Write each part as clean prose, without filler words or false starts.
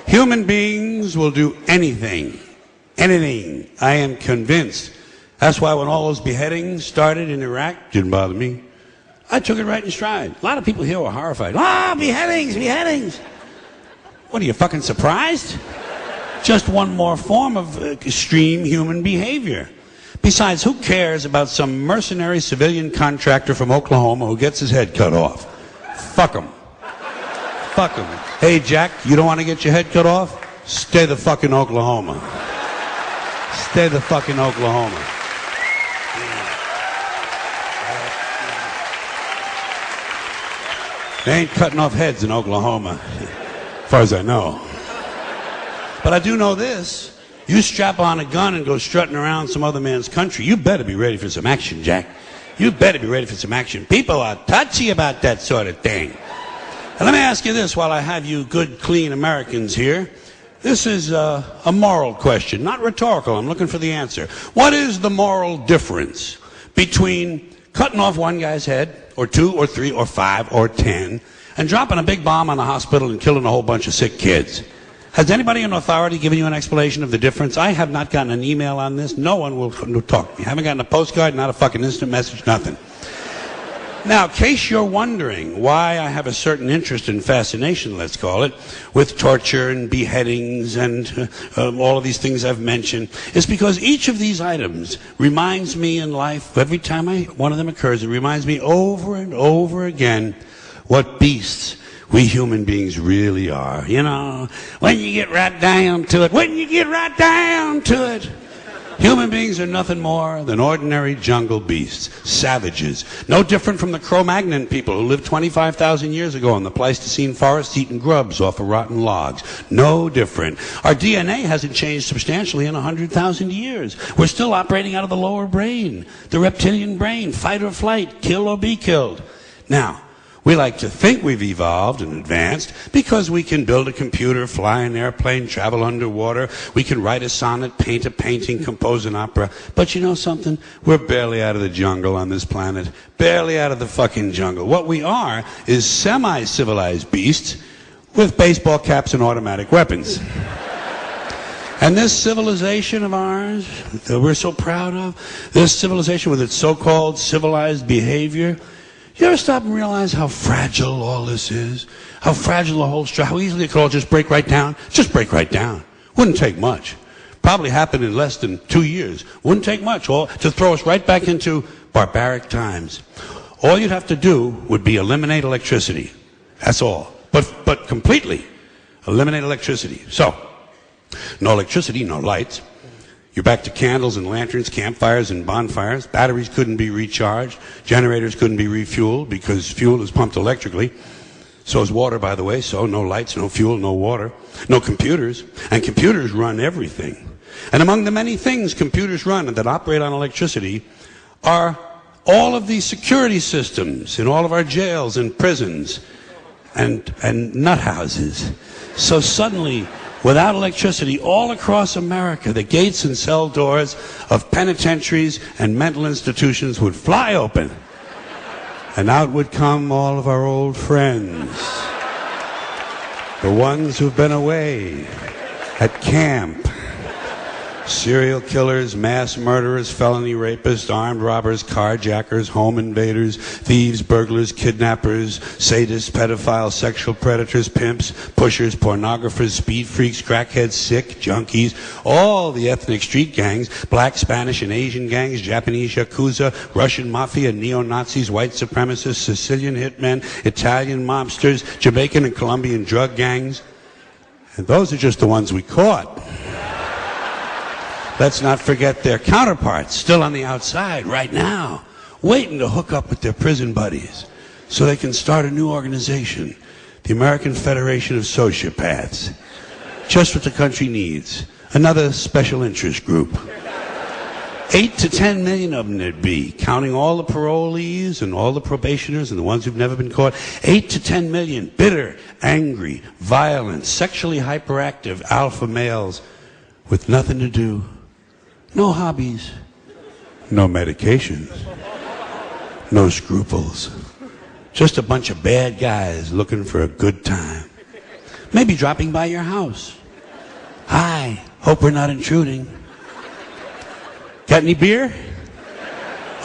Human beings will do anything. Anything. I am convinced. That's why when all those beheadings started in Iraq, didn't bother me. I took it right in stride. A lot of people here were horrified. Ah, beheadings, beheadings. What, are you fucking surprised? Just one more form of extreme human behavior. Besides, who cares about some mercenary civilian contractor from Oklahoma who gets his head cut off? Fuck him. Fuck him. Hey, Jack, you don't want to get your head cut off? Stay the fuck in Oklahoma. Stay the fuck in Oklahoma. They ain't cutting off heads in Oklahoma, as far as I know. But I do know this. You strap on a gun and go strutting around some other man's country, you better be ready for some action, Jack. You better be ready for some action. People are touchy about that sort of thing. And let me ask you this while I have you good, clean Americans here. This is a moral question, not rhetorical. I'm looking for the answer. What is the moral difference between cutting off one guy's head, or 2, or 3, or 5, or 10, and dropping a big bomb on a hospital and killing a whole bunch of sick kids? Has anybody in authority given you an explanation of the difference? I have not gotten an email on this. No one will talk to me. I haven't gotten a postcard, not a fucking instant message, nothing. Now, in case you're wondering why I have a certain interest and fascination, let's call it, with torture and beheadings and all of these things I've mentioned, it's because each of these items reminds me in life, every time one of them occurs, it reminds me over and over again what beasts we human beings really are. You know, when you get right down to it, human beings are nothing more than ordinary jungle beasts, savages, no different from the Cro-Magnon people who lived 25,000 years ago in the Pleistocene forest eating grubs off of rotten logs. No different. Our DNA hasn't changed substantially in 100,000 years. We're still operating out of the lower brain, the reptilian brain, fight or flight, kill or be killed. Now, we like to think we've evolved and advanced because we can build a computer, fly an airplane, travel underwater. We can write a sonnet, paint a painting, compose an opera. But you know something? We're barely out of the jungle on this planet. Barely out of the fucking jungle. What we are is semi-civilized beasts with baseball caps and automatic weapons. And this civilization of ours that we're so proud of, this civilization with its so-called civilized behavior, you ever stop and realize how fragile all this is? How fragile the whole structure, how easily it could all just break right down? Just break right down. Wouldn't take much. Probably happen in less than 2 years. Wouldn't take much to throw us right back into barbaric times. All you'd have to do would be eliminate electricity. That's all. But completely eliminate electricity. So, no electricity, no lights. You're back to candles and lanterns, campfires and bonfires. Batteries couldn't be recharged. Generators couldn't be refueled because fuel is pumped electrically. So is water, by the way. So no lights, no fuel, no water. No computers. And computers run everything. And among the many things computers run and that operate on electricity are all of these security systems in all of our jails and prisons and nut houses. So suddenly, without electricity, all across America, the gates and cell doors of penitentiaries and mental institutions would fly open. And out would come all of our old friends. The ones who've been away at camp. Serial killers, mass murderers, felony rapists, armed robbers, carjackers, home invaders, thieves, burglars, kidnappers, sadists, pedophiles, sexual predators, pimps, pushers, pornographers, speed freaks, crackheads, sick, junkies, all the ethnic street gangs, black, Spanish, and Asian gangs, Japanese yakuza, Russian mafia, neo-Nazis, white supremacists, Sicilian hitmen, Italian mobsters, Jamaican and Colombian drug gangs. And those are just the ones we caught. Let's not forget their counterparts, still on the outside right now, waiting to hook up with their prison buddies so they can start a new organization, the American Federation of Sociopaths. Just what the country needs, another special interest group. 8 to 10 million of them there'd be, counting all the parolees and all the probationers and the ones who've never been caught. 8 to 10 million bitter, angry, violent, sexually hyperactive alpha males with nothing to do. No hobbies, no medications, no scruples. Just a bunch of bad guys looking for a good time. Maybe dropping by your house. Hi, hope we're not intruding. Got any beer?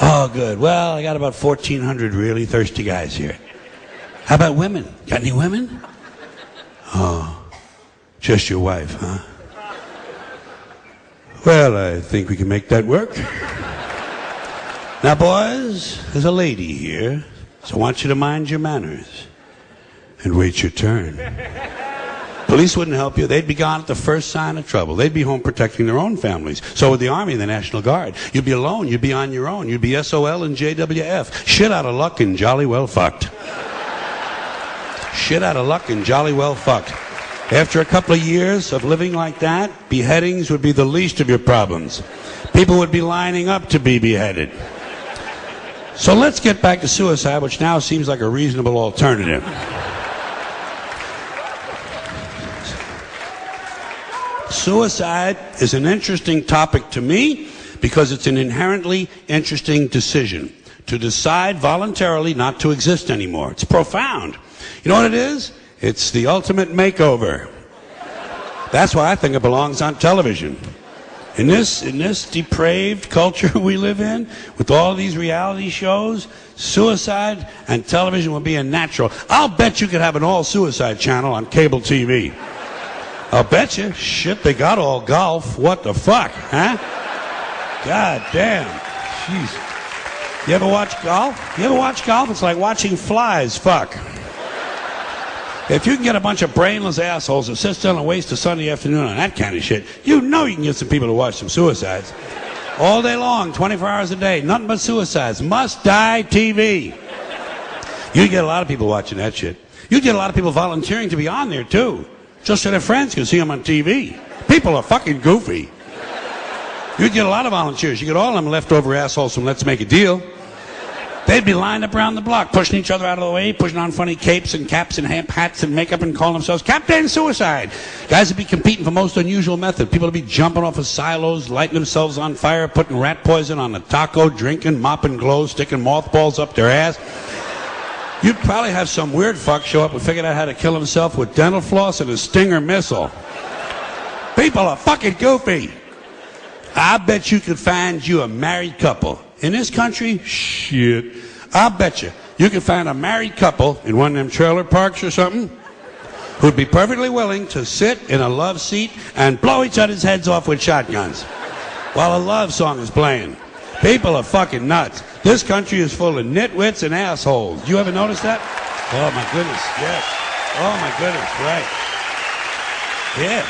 Oh, good. Well, I got about 1,400 really thirsty guys here. How about women? Got any women? Oh, just your wife, huh? Well, I think we can make that work. Now, boys, there's a lady here, so I want you to mind your manners and wait your turn. Police wouldn't help you. They'd be gone at the first sign of trouble. They'd be home protecting their own families. So would the Army and the National Guard. You'd be alone. You'd be on your own. You'd be SOL and JWF. Shit out of luck and jolly well fucked. Shit out of luck and jolly well fucked. After a couple of years of living like that, beheadings would be the least of your problems. People would be lining up to be beheaded. So let's get back to suicide, which now seems like a reasonable alternative. Suicide is an interesting topic to me because it's an inherently interesting decision. To decide voluntarily not to exist anymore. It's profound. You know what it is? It's the ultimate makeover. That's why I think it belongs on television. In this depraved culture we live in, with all these reality shows, suicide and television will be a natural. I'll bet you could have an all-suicide channel on cable TV. I'll bet you. Shit, they got all golf. What the fuck, huh? God damn. Jeez. You ever watch golf? You ever watch golf? It's like watching flies fuck. If you can get a bunch of brainless assholes to sit down and waste a Sunday afternoon on that kind of shit, you know you can get some people to watch some suicides. All day long, 24 hours a day, nothing but suicides. Must die TV. You get a lot of people watching that shit. You get a lot of people volunteering to be on there too, just so their friends can see them on TV. People are fucking goofy. You get a lot of volunteers. You get all of them leftover assholes from Let's Make a Deal. They'd be lined up around the block, pushing each other out of the way, pushing on funny capes and caps and hats and makeup and calling themselves Captain Suicide. Guys would be competing for most unusual method. People would be jumping off of silos, lighting themselves on fire, putting rat poison on a taco, drinking, mopping glow, sticking mothballs up their ass. You'd probably have some weird fuck show up and figure out how to kill himself with dental floss and a Stinger missile. People are fucking goofy. I bet you could find you a married couple. In this country, shit, I bet you could find a married couple in one of them trailer parks or something who'd be perfectly willing to sit in a love seat and blow each other's heads off with shotguns while a love song is playing. People are fucking nuts. This country is full of nitwits and assholes. You ever notice that? Oh my goodness, yes. Oh my goodness, right. Yeah.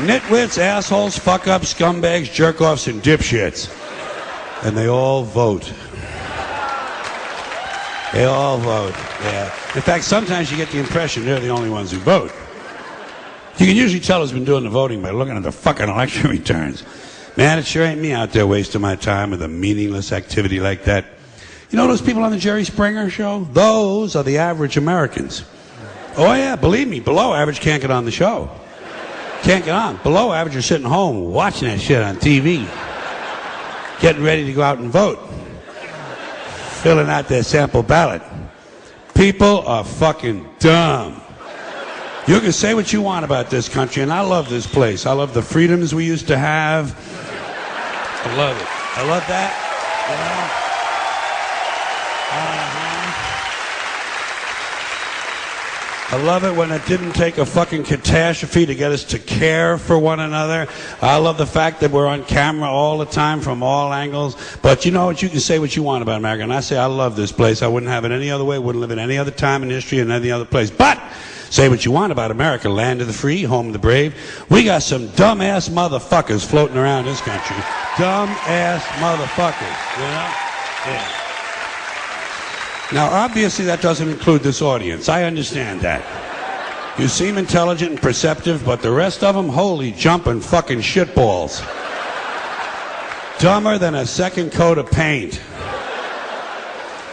Nitwits, assholes, fuck-ups, scumbags, jerk-offs, and dipshits. And they all vote. They all vote, yeah. In fact, sometimes you get the impression they're the only ones who vote. You can usually tell who's been doing the voting by looking at the fucking election returns. Man, it sure ain't me out there wasting my time with a meaningless activity like that. You know those people on the Jerry Springer show? Those are the average Americans. Oh, yeah, believe me, below average can't get on the show. Can't get on. Below average are sitting home watching that shit on TV. Getting ready to go out and vote. Filling out their sample ballot. People are fucking dumb. You can say what you want about this country, and I love this place. I love the freedoms we used to have. I love it. I love that. I love it when it didn't take a fucking catastrophe to get us to care for one another. I love the fact that we're on camera all the time from all angles. But you know what? You can say what you want about America. And I say I love this place. I wouldn't have it any other way. Wouldn't live in any other time in history and any other place. But say what you want about America. Land of the free, home of the brave. We got some dumbass motherfuckers floating around this country. Dumbass motherfuckers. You know? Yeah. Now, obviously, that doesn't include this audience. I understand that. You seem intelligent and perceptive, but the rest of them, holy jumping fucking shitballs. Dumber than a second coat of paint.